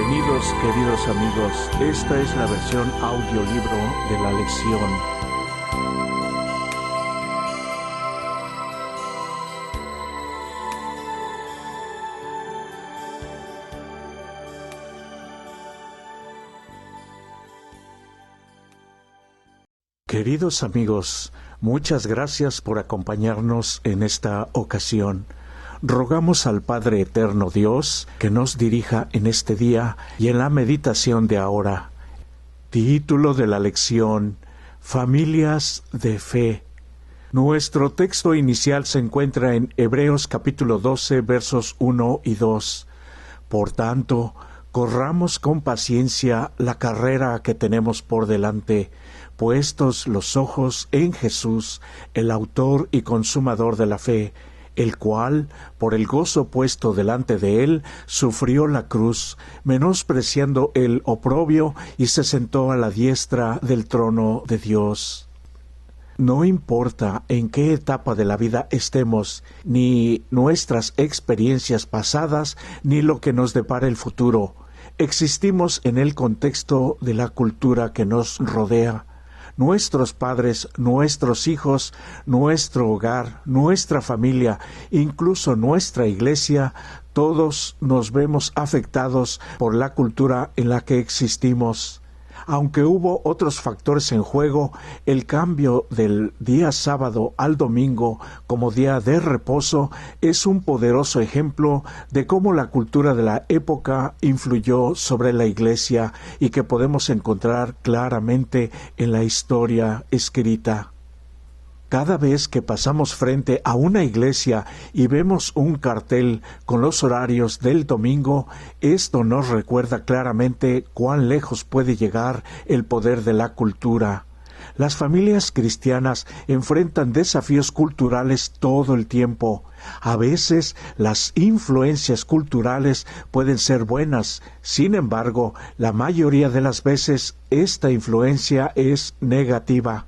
Bienvenidos, queridos amigos. Esta es la versión audiolibro de la lección. Queridos amigos, muchas gracias por acompañarnos en esta ocasión. Rogamos al Padre Eterno Dios que nos dirija en este día y en la meditación de ahora. Título de la lección: Familias de Fe. Nuestro texto inicial se encuentra en Hebreos capítulo 12, versos 1 y 2. Por tanto, corramos con paciencia la carrera que tenemos por delante, puestos los ojos en Jesús, el autor y consumador de la fe, el cual, por el gozo puesto delante de él, sufrió la cruz, menospreciando el oprobio, y se sentó a la diestra del trono de Dios. No importa en qué etapa de la vida estemos, ni nuestras experiencias pasadas, ni lo que nos depara el futuro. Existimos en el contexto de la cultura que nos rodea. Nuestros padres, nuestros hijos, nuestro hogar, nuestra familia, incluso nuestra iglesia, todos nos vemos afectados por la cultura en la que existimos. Aunque hubo otros factores en juego, el cambio del día sábado al domingo como día de reposo es un poderoso ejemplo de cómo la cultura de la época influyó sobre la iglesia y que podemos encontrar claramente en la historia escrita. Cada vez que pasamos frente a una iglesia y vemos un cartel con los horarios del domingo, esto nos recuerda claramente cuán lejos puede llegar el poder de la cultura. Las familias cristianas enfrentan desafíos culturales todo el tiempo. A veces las influencias culturales pueden ser buenas, sin embargo, la mayoría de las veces esta influencia es negativa.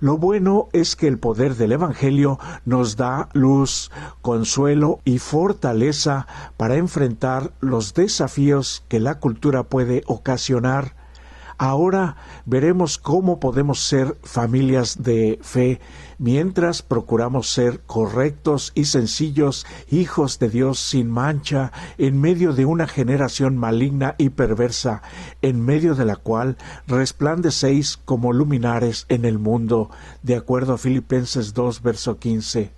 Lo bueno es que el poder del Evangelio nos da luz, consuelo y fortaleza para enfrentar los desafíos que la cultura puede ocasionar. Ahora veremos cómo podemos ser familias de fe mientras procuramos ser correctos y sencillos hijos de Dios sin mancha en medio de una generación maligna y perversa, en medio de la cual resplandecéis como luminares en el mundo, de acuerdo a Filipenses 2, verso 15.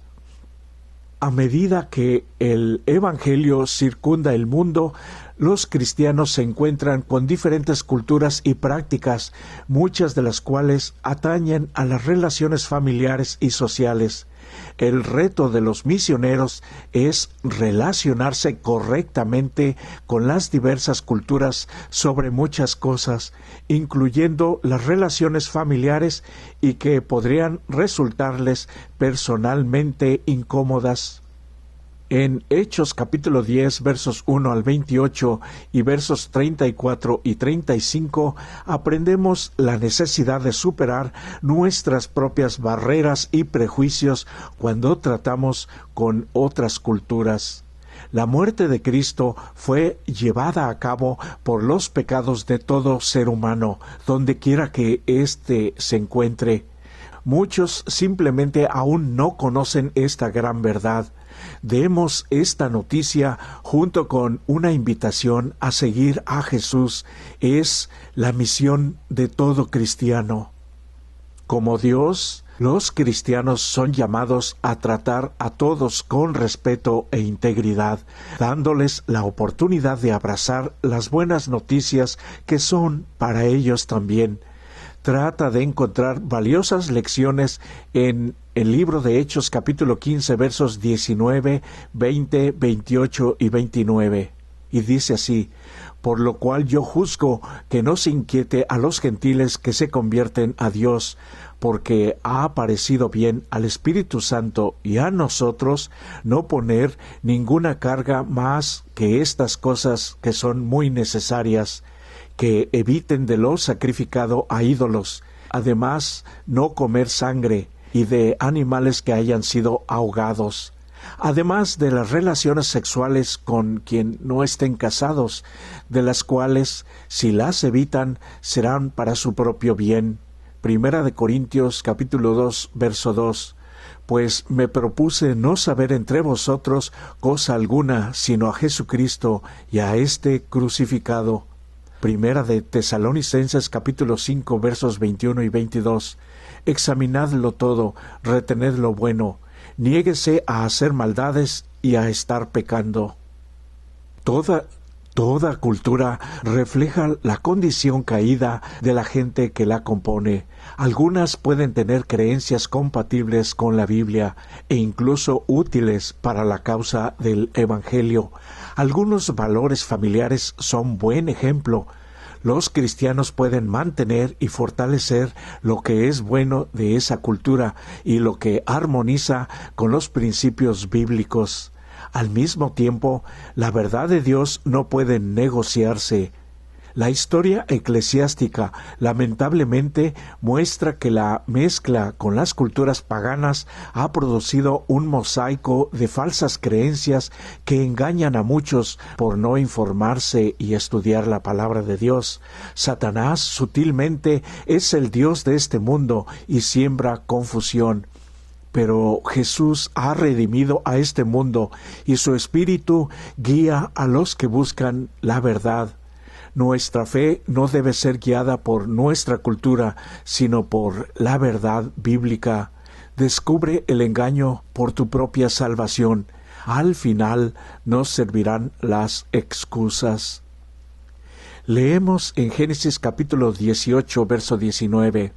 A medida que el Evangelio circunda el mundo, los cristianos se encuentran con diferentes culturas y prácticas, muchas de las cuales atañen a las relaciones familiares y sociales. El reto de los misioneros es relacionarse correctamente con las diversas culturas sobre muchas cosas, incluyendo las relaciones familiares y que podrían resultarles personalmente incómodas. En Hechos capítulo 10, versos 1 al 28 y versos 34 y 35, aprendemos la necesidad de superar nuestras propias barreras y prejuicios cuando tratamos con otras culturas. La muerte de Cristo fue llevada a cabo por los pecados de todo ser humano, donde quiera que éste se encuentre. Muchos simplemente aún no conocen esta gran verdad. Demos esta noticia junto con una invitación a seguir a Jesús. Es la misión de todo cristiano. Como Dios, los cristianos son llamados a tratar a todos con respeto e integridad, dándoles la oportunidad de abrazar las buenas noticias que son para ellos también. Trata de encontrar valiosas lecciones en el libro de Hechos capítulo 15 versos 19, 20, 28 y 29. Y dice así: por lo cual yo juzgo que no se inquiete a los gentiles que se convierten a Dios, porque ha parecido bien al Espíritu Santo y a nosotros no poner ninguna carga más que estas cosas que son muy necesarias, que eviten de lo sacrificado a ídolos, además no comer sangre, y de animales que hayan sido ahogados. además de las relaciones sexuales con quien no estén casados, de las cuales, si las evitan, serán para su propio bien. Primera de Corintios capítulo 2, verso 2. Pues me propuse no saber entre vosotros cosa alguna, sino a Jesucristo y a éste crucificado. Primera de Tesalonicenses capítulo 5, versos 21 y 22. Examinadlo todo, retened lo bueno, niéguese a hacer maldades y a estar pecando. Toda cultura refleja la condición caída de la gente que la compone. Algunas pueden tener creencias compatibles con la Biblia e incluso útiles para la causa del Evangelio. Algunos valores familiares son buen ejemplo. Los cristianos pueden mantener y fortalecer lo que es bueno de esa cultura y lo que armoniza con los principios bíblicos. Al mismo tiempo, la verdad de Dios no puede negociarse. La historia eclesiástica lamentablemente muestra que la mezcla con las culturas paganas ha producido un mosaico de falsas creencias que engañan a muchos por no informarse y estudiar la palabra de Dios. Satanás sutilmente es el Dios de este mundo y siembra confusión. Pero Jesús ha redimido a este mundo y su Espíritu guía a los que buscan la verdad. Nuestra fe no debe ser guiada por nuestra cultura, sino por la verdad bíblica. Descubre el engaño por tu propia salvación. Al final nos servirán las excusas. Leemos en Génesis capítulo 18, verso 19.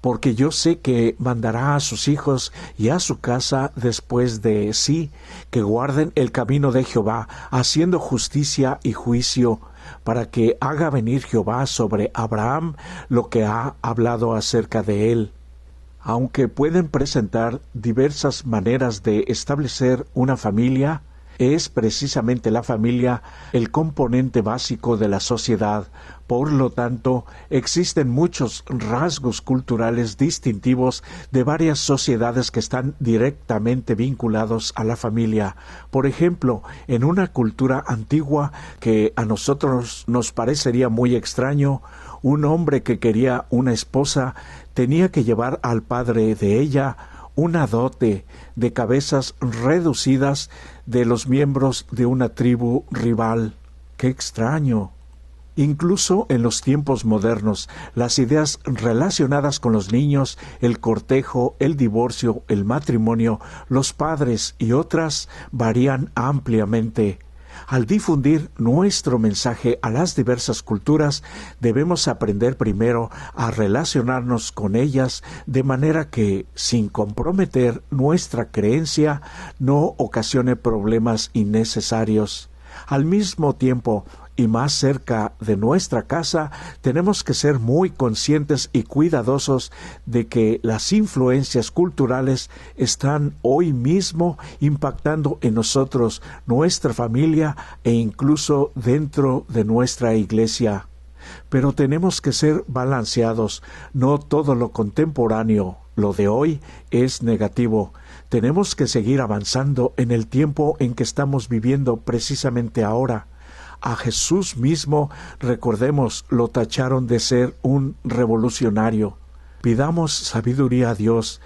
Porque yo sé que mandará a sus hijos y a su casa después de sí, que guarden el camino de Jehová, haciendo justicia y juicio, para que haga venir Jehová sobre Abraham lo que ha hablado acerca de él. Aunque pueden presentar diversas maneras de establecer una familia, es precisamente la familia el componente básico de la sociedad. Por lo tanto, existen muchos rasgos culturales distintivos de varias sociedades que están directamente vinculados a la familia. Por ejemplo, en una cultura antigua que a nosotros nos parecería muy extraño, un hombre que quería una esposa tenía que llevar al padre de ella una dote de cabezas reducidas de los miembros de una tribu rival. ¡Qué extraño! Incluso en los tiempos modernos, las ideas relacionadas con los niños, el cortejo, el divorcio, el matrimonio, los padres y otras varían ampliamente. Al difundir nuestro mensaje a las diversas culturas, debemos aprender primero a relacionarnos con ellas de manera que, sin comprometer nuestra creencia, no ocasione problemas innecesarios. Al mismo tiempo, y más cerca de nuestra casa, tenemos que ser muy conscientes y cuidadosos de que las influencias culturales están hoy mismo impactando en nosotros, nuestra familia e incluso dentro de nuestra iglesia. Pero tenemos que ser balanceados. No todo lo contemporáneo, lo de hoy, es negativo. Tenemos que seguir avanzando en el tiempo en que estamos viviendo precisamente ahora. A Jesús mismo, recordemos, lo tacharon de ser un revolucionario. Pidamos sabiduría a Dios.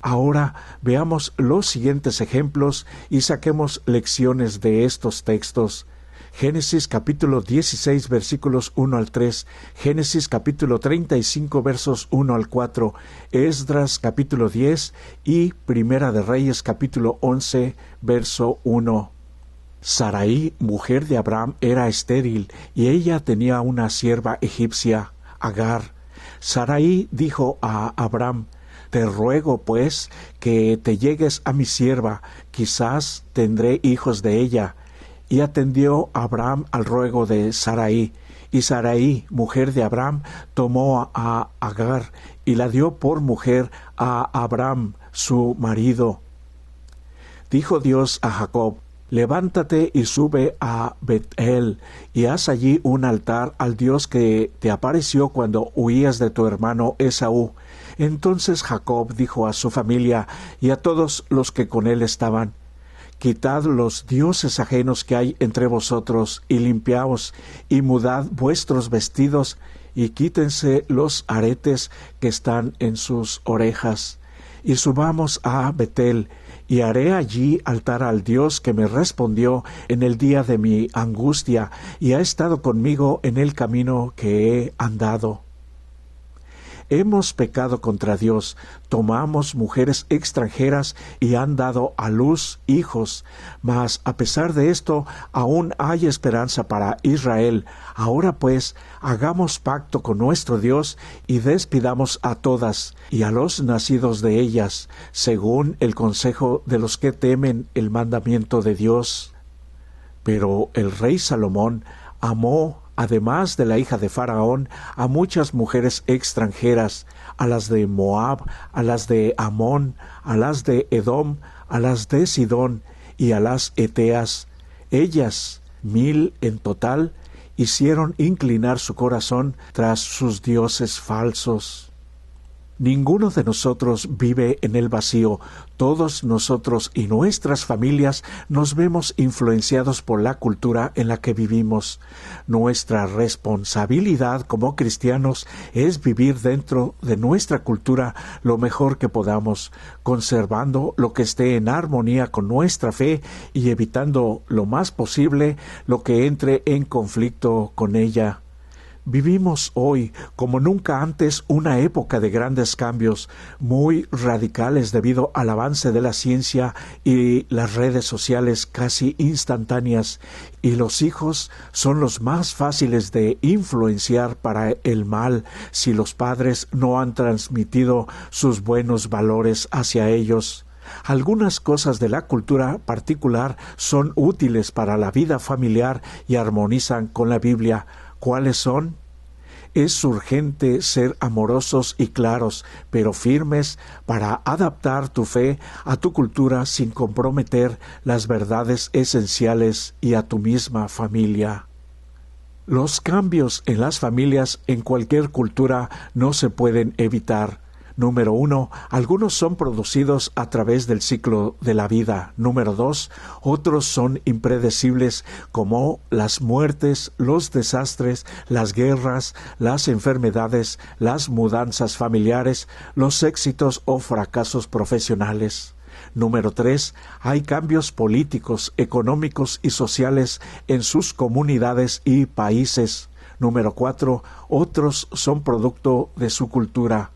Ahora veamos los siguientes ejemplos y saquemos lecciones de estos textos. Génesis capítulo 16 versículos 1 al 3, Génesis capítulo 35 versos 1 al 4, Esdras capítulo 10 y Primera de Reyes capítulo 11 verso 1. Sarai, mujer de Abraham, era estéril, y ella tenía una sierva egipcia, Agar. Sarai dijo a Abraham: Te ruego, pues, que te llegues a mi sierva, quizás tendré hijos de ella. Y atendió Abraham al ruego de Sarai. Y Sarai, mujer de Abraham, tomó a Agar y la dio por mujer a Abraham, su marido. Dijo Dios a Jacob: Levántate y sube a Bet-el, y haz allí un altar al Dios que te apareció cuando huías de tu hermano Esaú. Entonces Jacob dijo a su familia y a todos los que con él estaban: Quitad los dioses ajenos que hay entre vosotros, y limpiaos, y mudad vuestros vestidos, y quítense los aretes que están en sus orejas. Y subamos a Betel, y haré allí altar al Dios que me respondió en el día de mi angustia, y ha estado conmigo en el camino que he andado. Hemos pecado contra Dios, tomamos mujeres extranjeras y han dado a luz hijos, mas a pesar de esto aún hay esperanza para Israel. Ahora pues, hagamos pacto con nuestro Dios y despidamos a todas y a los nacidos de ellas, según el consejo de los que temen el mandamiento de Dios. Pero el rey Salomón amó, además de la hija de Faraón, a muchas mujeres extranjeras, a las de Moab, a las de Amón, a las de Edom, a las de Sidón y a las Eteas. Ellas, 1000 en total, hicieron inclinar su corazón tras sus dioses falsos. Ninguno de nosotros vive en el vacío. Todos nosotros y nuestras familias nos vemos influenciados por la cultura en la que vivimos. Nuestra responsabilidad como cristianos es vivir dentro de nuestra cultura lo mejor que podamos, conservando lo que esté en armonía con nuestra fe y evitando lo más posible lo que entre en conflicto con ella. Vivimos hoy, como nunca antes, una época de grandes cambios, muy radicales debido al avance de la ciencia y las redes sociales casi instantáneas, y los hijos son los más fáciles de influenciar para el mal si los padres no han transmitido sus buenos valores hacia ellos. Algunas cosas de la cultura particular son útiles para la vida familiar y armonizan con la Biblia. ¿Cuáles son? Es urgente ser amorosos y claros, pero firmes para adaptar tu fe a tu cultura sin comprometer las verdades esenciales y a tu misma familia. Los cambios en las familias en cualquier cultura no se pueden evitar. Número 1, algunos son producidos a través del ciclo de la vida. Número 2, otros son impredecibles, como las muertes, los desastres, las guerras, las enfermedades, las mudanzas familiares, los éxitos o fracasos profesionales. Número 3, hay cambios políticos, económicos y sociales en sus comunidades y países. Número 4, otros son producto de su cultura.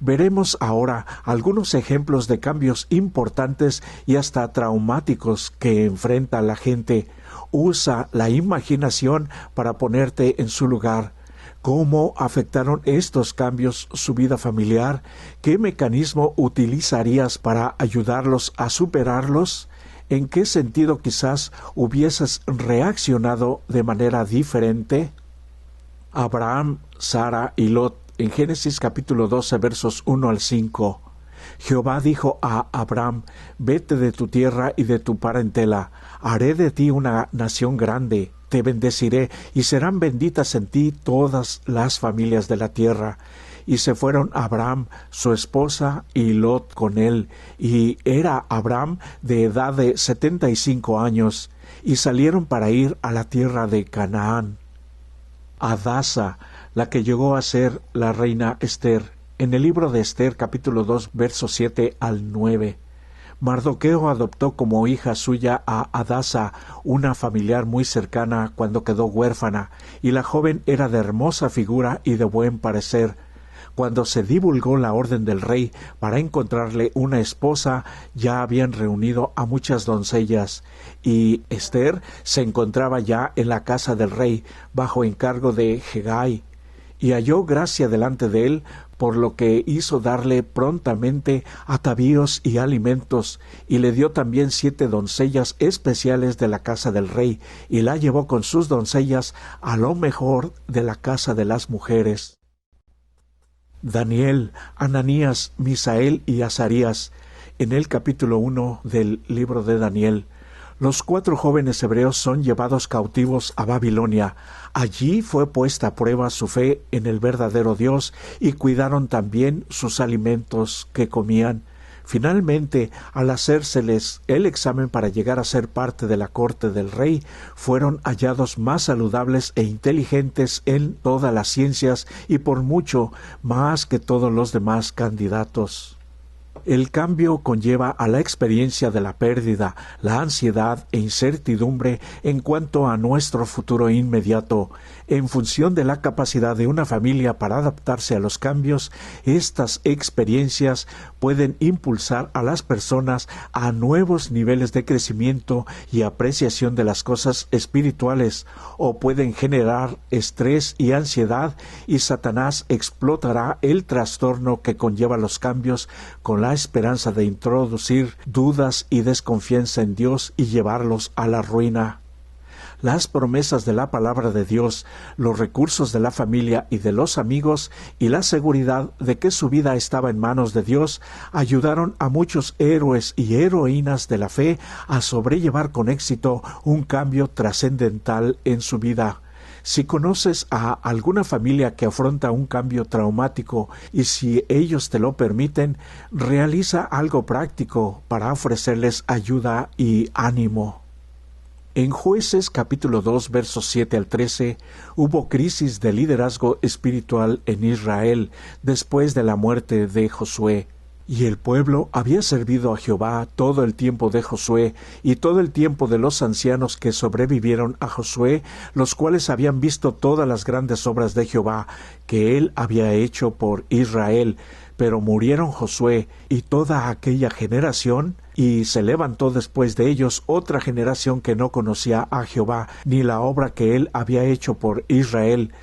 Veremos ahora algunos ejemplos de cambios importantes y hasta traumáticos que enfrenta la gente. Usa la imaginación para ponerte en su lugar. ¿Cómo afectaron estos cambios su vida familiar? ¿Qué mecanismo utilizarías para ayudarlos a superarlos? ¿En qué sentido quizás hubieses reaccionado de manera diferente? Abraham, Sara y Lot. En Génesis capítulo 12, versos 1 al 5, Jehová dijo a Abraham: vete de tu tierra y de tu parentela, haré de ti una nación grande, te bendeciré, y serán benditas en ti todas las familias de la tierra. Y se fueron Abraham, su esposa, y Lot con él, y era Abraham de edad de 75 años, y salieron para ir a la tierra de Canaán. Hadasa, la que llegó a ser la reina Esther, en el libro de Esther capítulo 2 versos 7 al 9. Mardoqueo adoptó como hija suya a Hadasa, una familiar muy cercana, cuando quedó huérfana, y la joven era de hermosa figura y de buen parecer. Cuando se divulgó la orden del rey para encontrarle una esposa, ya habían reunido a muchas doncellas, y Esther se encontraba ya en la casa del rey, bajo encargo de Hegai, y halló gracia delante de él, por lo que hizo darle prontamente atavíos y alimentos, y le dio también 7 doncellas especiales de la casa del rey, y la llevó con sus doncellas a lo mejor de la casa de las mujeres. Daniel, Ananías, Misael y Azarías. En el capítulo 1 del libro de Daniel, los 4 jóvenes hebreos son llevados cautivos a Babilonia. Allí fue puesta a prueba su fe en el verdadero Dios y cuidaron también sus alimentos que comían. Finalmente, al hacérseles el examen para llegar a ser parte de la corte del rey, fueron hallados más saludables e inteligentes en todas las ciencias y por mucho más que todos los demás candidatos. El cambio conlleva a la experiencia de la pérdida, la ansiedad e incertidumbre en cuanto a nuestro futuro inmediato. En función de la capacidad de una familia para adaptarse a los cambios, estas experiencias pueden impulsar a las personas a nuevos niveles de crecimiento y apreciación de las cosas espirituales, o pueden generar estrés y ansiedad, y Satanás explotará el trastorno que conlleva los cambios con la esperanza de introducir dudas y desconfianza en Dios y llevarlos a la ruina. Las promesas de la palabra de Dios, los recursos de la familia y de los amigos y la seguridad de que su vida estaba en manos de Dios ayudaron a muchos héroes y heroínas de la fe a sobrellevar con éxito un cambio trascendental en su vida. Si conoces a alguna familia que afronta un cambio traumático y si ellos te lo permiten, realiza algo práctico para ofrecerles ayuda y ánimo. En Jueces capítulo 2 versos 7 al 13 hubo crisis de liderazgo espiritual en Israel después de la muerte de Josué. Y el pueblo había servido a Jehová todo el tiempo de Josué y todo el tiempo de los ancianos que sobrevivieron a Josué, los cuales habían visto todas las grandes obras de Jehová que él había hecho por Israel. Pero murieron Josué y toda aquella generación, y se levantó después de ellos otra generación que no conocía a Jehová ni la obra que él había hecho por Israel.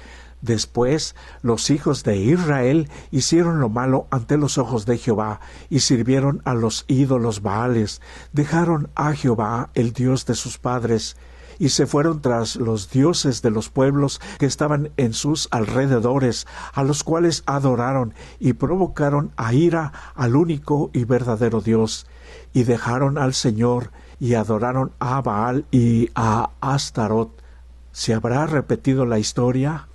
Después los hijos de Israel hicieron lo malo ante los ojos de Jehová y sirvieron a los ídolos Baales, dejaron a Jehová, el Dios de sus padres, y se fueron tras los dioses de los pueblos que estaban en sus alrededores, a los cuales adoraron y provocaron a ira al único y verdadero Dios, y dejaron al Señor y adoraron a Baal y a Astarot. ¿Se habrá repetido la historia?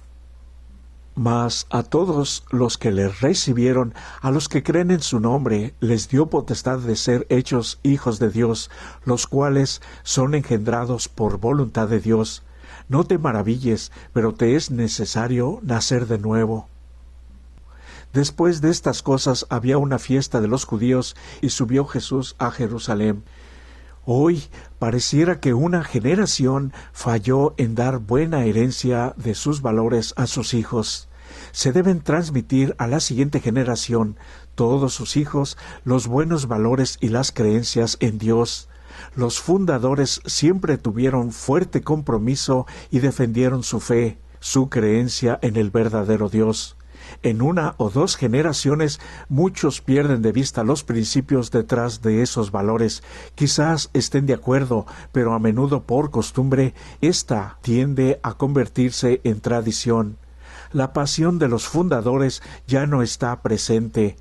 Mas a todos los que le recibieron, a los que creen en su nombre, les dio potestad de ser hechos hijos de Dios, los cuales son engendrados por voluntad de Dios. No te maravilles, pero te es necesario nacer de nuevo. Después de estas cosas había una fiesta de los judíos, y subió Jesús a Jerusalén. Hoy pareciera que una generación falló en dar buena herencia de sus valores a sus hijos. Se deben transmitir a la siguiente generación, todos sus hijos, los buenos valores y las creencias en Dios. Los fundadores siempre tuvieron fuerte compromiso y defendieron su fe, su creencia en el verdadero Dios. En una o dos generaciones muchos pierden de vista los principios detrás de esos valores. Quizás estén de acuerdo, pero a menudo por costumbre, ésta tiende a convertirse en tradición. La pasión de los fundadores ya no está presente.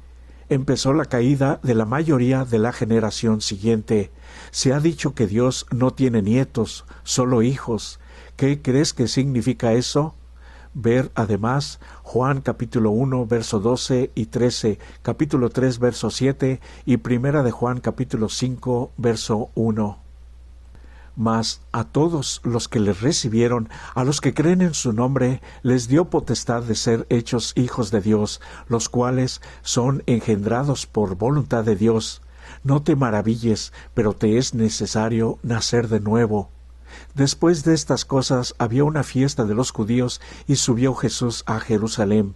Empezó la caída de la mayoría de la generación siguiente. Se ha dicho que Dios no tiene nietos, solo hijos. ¿Qué crees que significa eso? Ver además Juan capítulo 1 verso 12 y 13, capítulo 3 verso 7 y primera de Juan capítulo 5 verso 1. Mas a todos los que les recibieron, a los que creen en su nombre, les dio potestad de ser hechos hijos de Dios, los cuales son engendrados por voluntad de Dios. No te maravilles, pero te es necesario nacer de nuevo. Después de estas cosas había una fiesta de los judíos y subió Jesús a Jerusalén.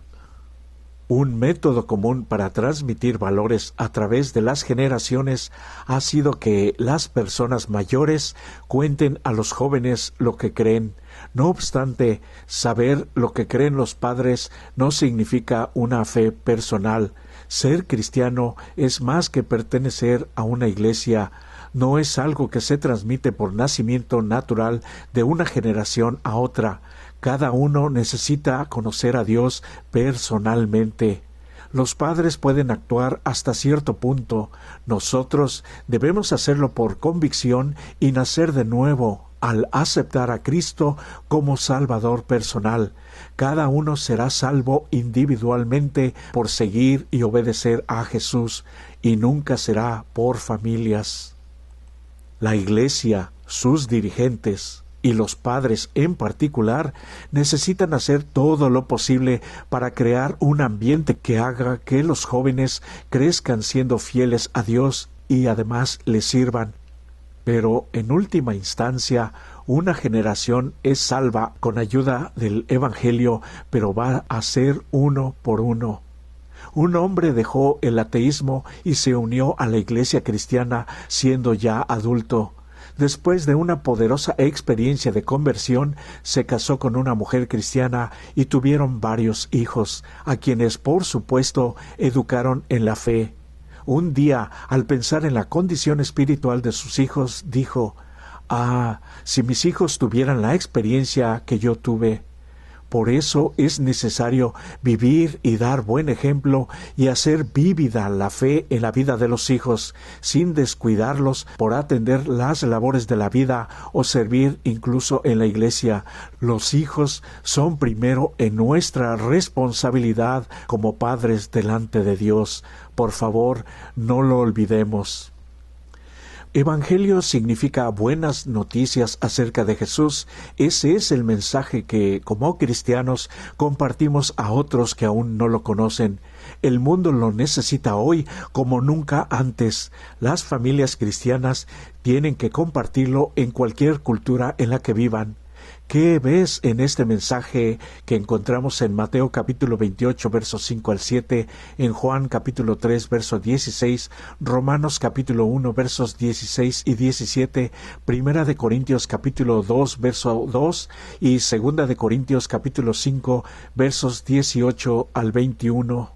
Un método común para transmitir valores a través de las generaciones ha sido que las personas mayores cuenten a los jóvenes lo que creen. No obstante, saber lo que creen los padres no significa una fe personal. Ser cristiano es más que pertenecer a una iglesia. No es algo que se transmite por nacimiento natural de una generación a otra. Cada uno necesita conocer a Dios personalmente. Los padres pueden actuar hasta cierto punto. Nosotros debemos hacerlo por convicción y nacer de nuevo al aceptar a Cristo como Salvador personal. Cada uno será salvo individualmente por seguir y obedecer a Jesús, y nunca será por familias. La Iglesia, sus dirigentes y los padres en particular necesitan hacer todo lo posible para crear un ambiente que haga que los jóvenes crezcan siendo fieles a Dios y además le sirvan. Pero en última instancia, una generación es salva con ayuda del Evangelio, pero va a ser uno por uno. Un hombre dejó el ateísmo y se unió a la Iglesia cristiana siendo ya adulto. Después de una poderosa experiencia de conversión, se casó con una mujer cristiana y tuvieron varios hijos, a quienes, por supuesto, educaron en la fe. Un día, al pensar en la condición espiritual de sus hijos, dijo: si mis hijos tuvieran la experiencia que yo tuve. Por eso es necesario vivir y dar buen ejemplo y hacer vívida la fe en la vida de los hijos, sin descuidarlos por atender las labores de la vida o servir incluso en la iglesia. Los hijos son primero en nuestra responsabilidad como padres delante de Dios. Por favor, no lo olvidemos. Evangelio significa buenas noticias acerca de Jesús. Ese es el mensaje que, como cristianos, compartimos a otros que aún no lo conocen. El mundo lo necesita hoy como nunca antes. Las familias cristianas tienen que compartirlo en cualquier cultura en la que vivan. ¿Qué ves en este mensaje que encontramos en Mateo capítulo 28, versos 5 al 7, en Juan capítulo 3, verso 16, Romanos capítulo 1, versos 16 y 17, Primera de Corintios capítulo 2, verso 2 y Segunda de Corintios capítulo 5, versos 18 al 21?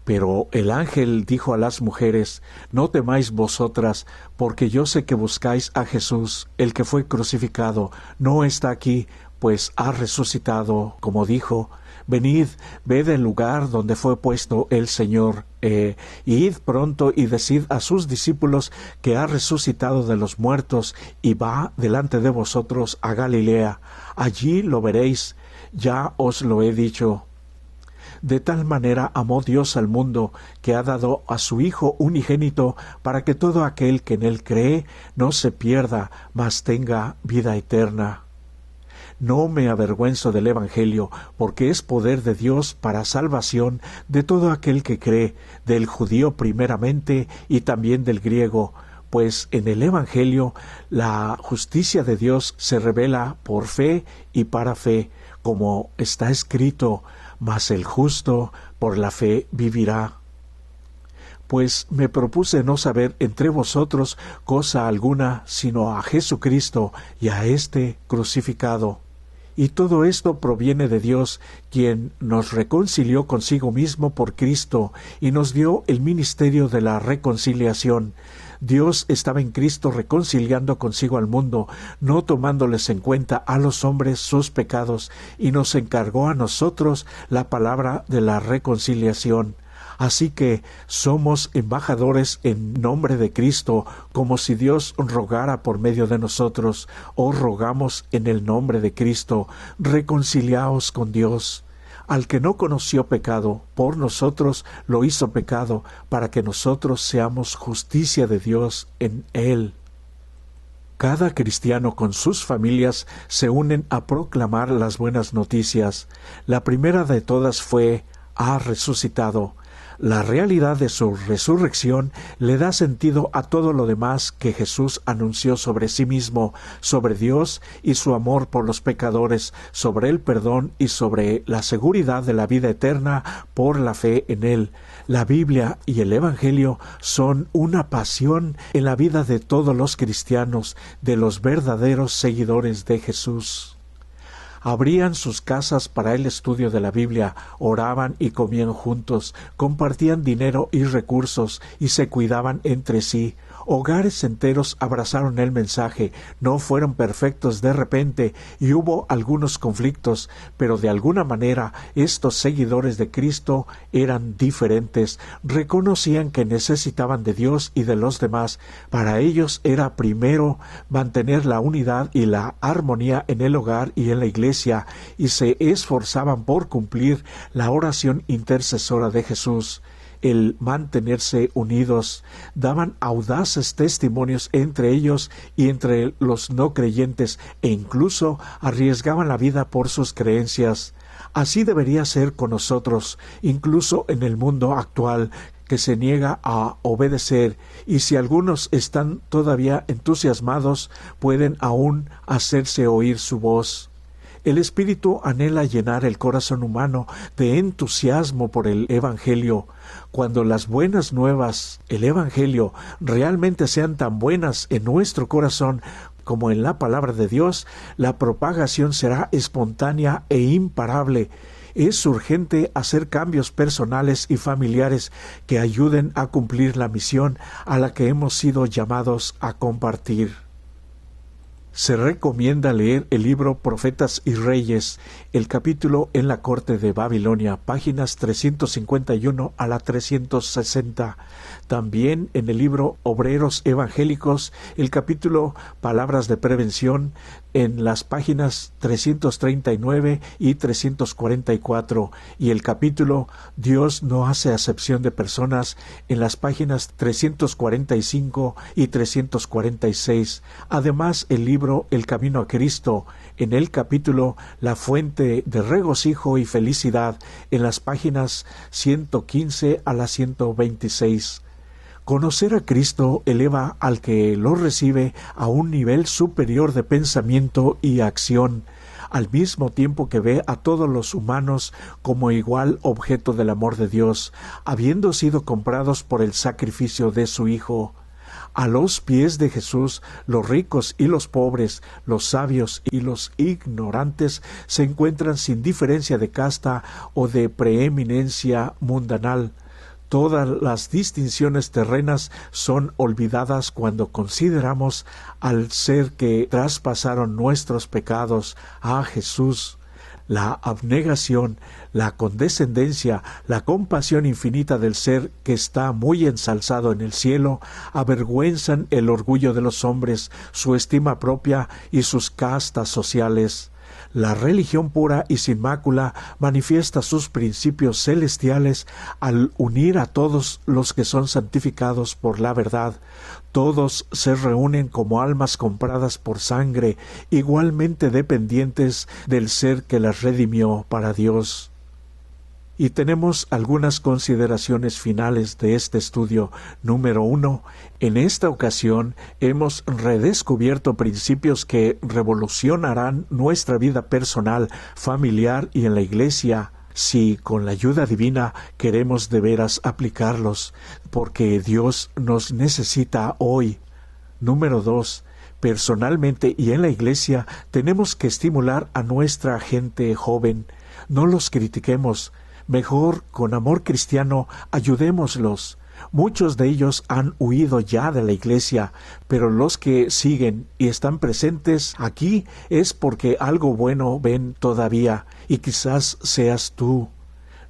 Pero el ángel dijo a las mujeres: no temáis vosotras, porque yo sé que buscáis a Jesús, el que fue crucificado. No está aquí, pues ha resucitado, como dijo. Venid, ved el lugar donde fue puesto el Señor. Id pronto y decid a sus discípulos que ha resucitado de los muertos y va delante de vosotros a Galilea. Allí lo veréis. Ya os lo he dicho. De tal manera amó Dios al mundo, que ha dado a su Hijo unigénito, para que todo aquel que en él cree no se pierda, mas tenga vida eterna. No me avergüenzo del Evangelio, porque es poder de Dios para salvación de todo aquel que cree, del judío primeramente y también del griego, pues en el Evangelio la justicia de Dios se revela por fe y para fe, como está escrito: mas el justo por la fe vivirá. Pues me propuse no saber entre vosotros cosa alguna, sino a Jesucristo y a éste crucificado. Y todo esto proviene de Dios, quien nos reconcilió consigo mismo por Cristo y nos dio el ministerio de la reconciliación. Dios estaba en Cristo reconciliando consigo al mundo, no tomándoles en cuenta a los hombres sus pecados, y nos encargó a nosotros la palabra de la reconciliación. Así que somos embajadores en nombre de Cristo, como si Dios rogara por medio de nosotros. Os rogamos en el nombre de Cristo, reconciliaos con Dios. Al que no conoció pecado, por nosotros lo hizo pecado, para que nosotros seamos justicia de Dios en él. Cada cristiano con sus familias se unen a proclamar las buenas noticias. La primera de todas fue: ha resucitado. La realidad de su resurrección le da sentido a todo lo demás que Jesús anunció sobre sí mismo, sobre Dios y su amor por los pecadores, sobre el perdón y sobre la seguridad de la vida eterna por la fe en Él. La Biblia y el Evangelio son una pasión en la vida de todos los cristianos, de los verdaderos seguidores de Jesús. Abrían sus casas para el estudio de la Biblia, oraban y comían juntos, compartían dinero y recursos y se cuidaban entre sí. Hogares enteros abrazaron el mensaje, no fueron perfectos de repente y hubo algunos conflictos, pero de alguna manera estos seguidores de Cristo eran diferentes, reconocían que necesitaban de Dios y de los demás. Para ellos era primero mantener la unidad y la armonía en el hogar y en la iglesia, y se esforzaban por cumplir la oración intercesora de Jesús. El mantenerse unidos, daban audaces testimonios entre ellos y entre los no creyentes, e incluso arriesgaban la vida por sus creencias. Así debería ser con nosotros, incluso en el mundo actual, que se niega a obedecer, y si algunos están todavía entusiasmados, pueden aún hacerse oír su voz. El Espíritu anhela llenar el corazón humano de entusiasmo por el Evangelio. Cuando las buenas nuevas, el Evangelio, realmente sean tan buenas en nuestro corazón como en la palabra de Dios, la propagación será espontánea e imparable. Es urgente hacer cambios personales y familiares que ayuden a cumplir la misión a la que hemos sido llamados a compartir. Se recomienda leer el libro Profetas y Reyes, el capítulo En la corte de Babilonia, páginas 351 a la 360. También en el libro Obreros Evangélicos, el capítulo Palabras de Prevención, en las páginas 339 y 344, y el capítulo Dios no hace acepción de personas, en las páginas 345 y 346. Además, el libro El Camino a Cristo, en el capítulo La fuente de regocijo y felicidad, en las páginas 115 a la 126. Conocer a Cristo eleva al que lo recibe a un nivel superior de pensamiento y acción, al mismo tiempo que ve a todos los humanos como igual objeto del amor de Dios, habiendo sido comprados por el sacrificio de su Hijo. A los pies de Jesús, los ricos y los pobres, los sabios y los ignorantes se encuentran sin diferencia de casta o de preeminencia mundanal. Todas las distinciones terrenas son olvidadas cuando consideramos al ser que traspasaron nuestros pecados, a Jesús. La abnegación, la condescendencia, la compasión infinita del ser que está muy ensalzado en el cielo, avergüenzan el orgullo de los hombres, su estima propia y sus castas sociales. La religión pura y sin mácula manifiesta sus principios celestiales al unir a todos los que son santificados por la verdad. Todos se reúnen como almas compradas por sangre, igualmente dependientes del ser que las redimió para Dios. Y tenemos algunas consideraciones finales de este estudio. Número 1. En esta ocasión hemos redescubierto principios que revolucionarán nuestra vida personal, familiar y en la Iglesia, si con la ayuda divina queremos de veras aplicarlos, porque Dios nos necesita hoy. Número 2. Personalmente y en la Iglesia tenemos que estimular a nuestra gente joven. No los critiquemos. Mejor, con amor cristiano, ayudémoslos. Muchos de ellos han huido ya de la Iglesia, pero los que siguen y están presentes aquí es porque algo bueno ven todavía, y quizás seas tú.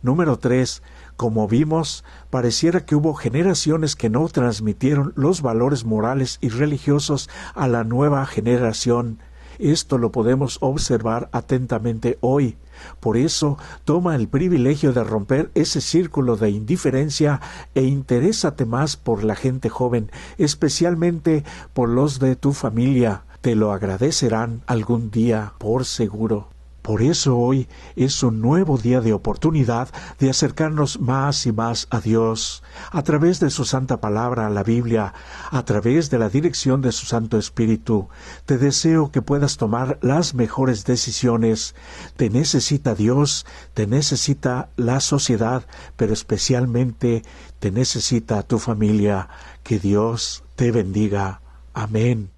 Número 3. Como vimos, pareciera que hubo generaciones que no transmitieron los valores morales y religiosos a la nueva generación. Esto lo podemos observar atentamente hoy. Por eso, toma el privilegio de romper ese círculo de indiferencia e interésate más por la gente joven, especialmente por los de tu familia. Te lo agradecerán algún día, por seguro. Por eso hoy es un nuevo día de oportunidad de acercarnos más y más a Dios, a través de su santa palabra, la Biblia, a través de la dirección de su Santo Espíritu. Te deseo que puedas tomar las mejores decisiones. Te necesita Dios, te necesita la sociedad, pero especialmente te necesita tu familia. Que Dios te bendiga. Amén.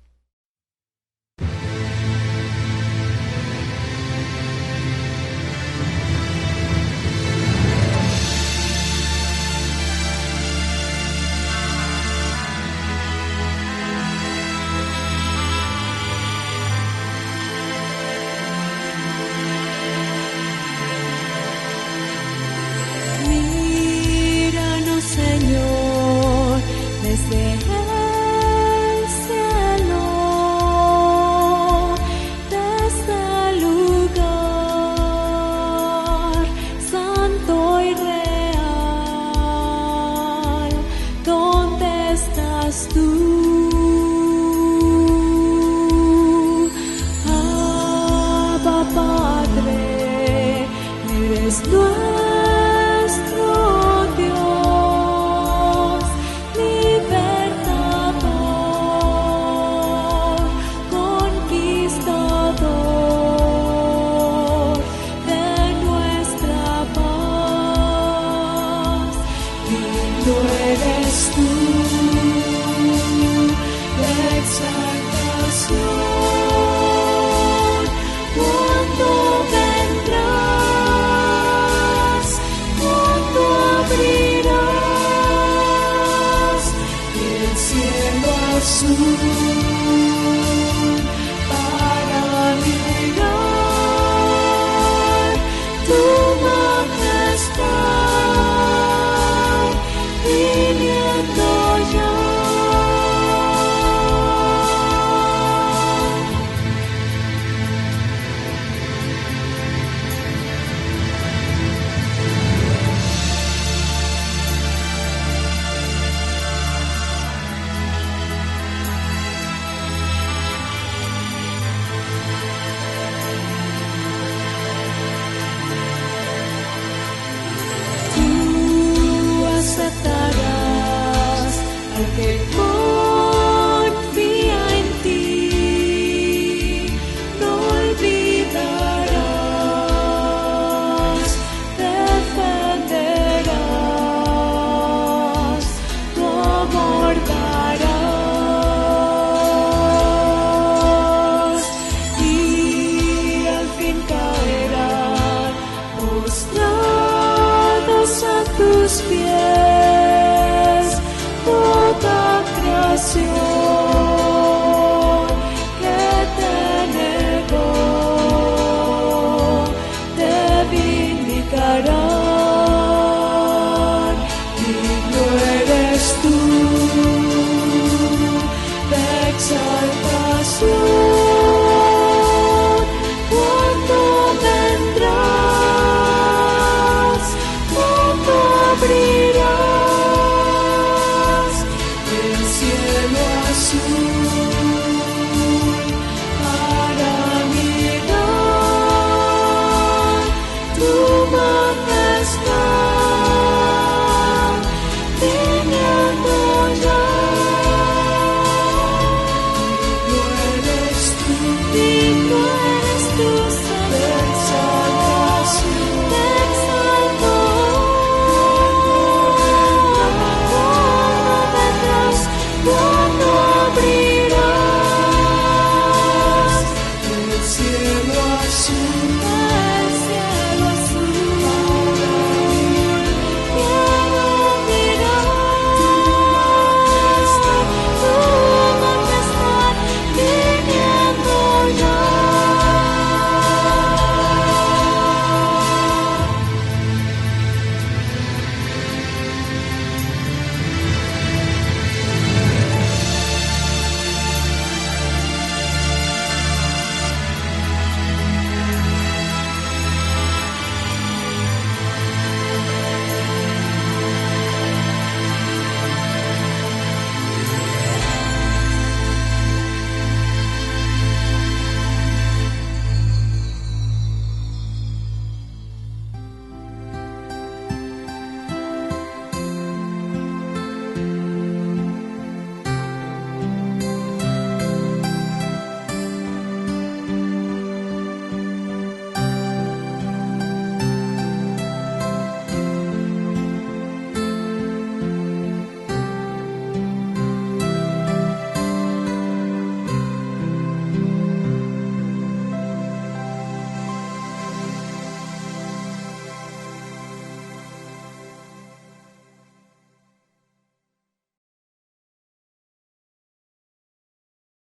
Jesús.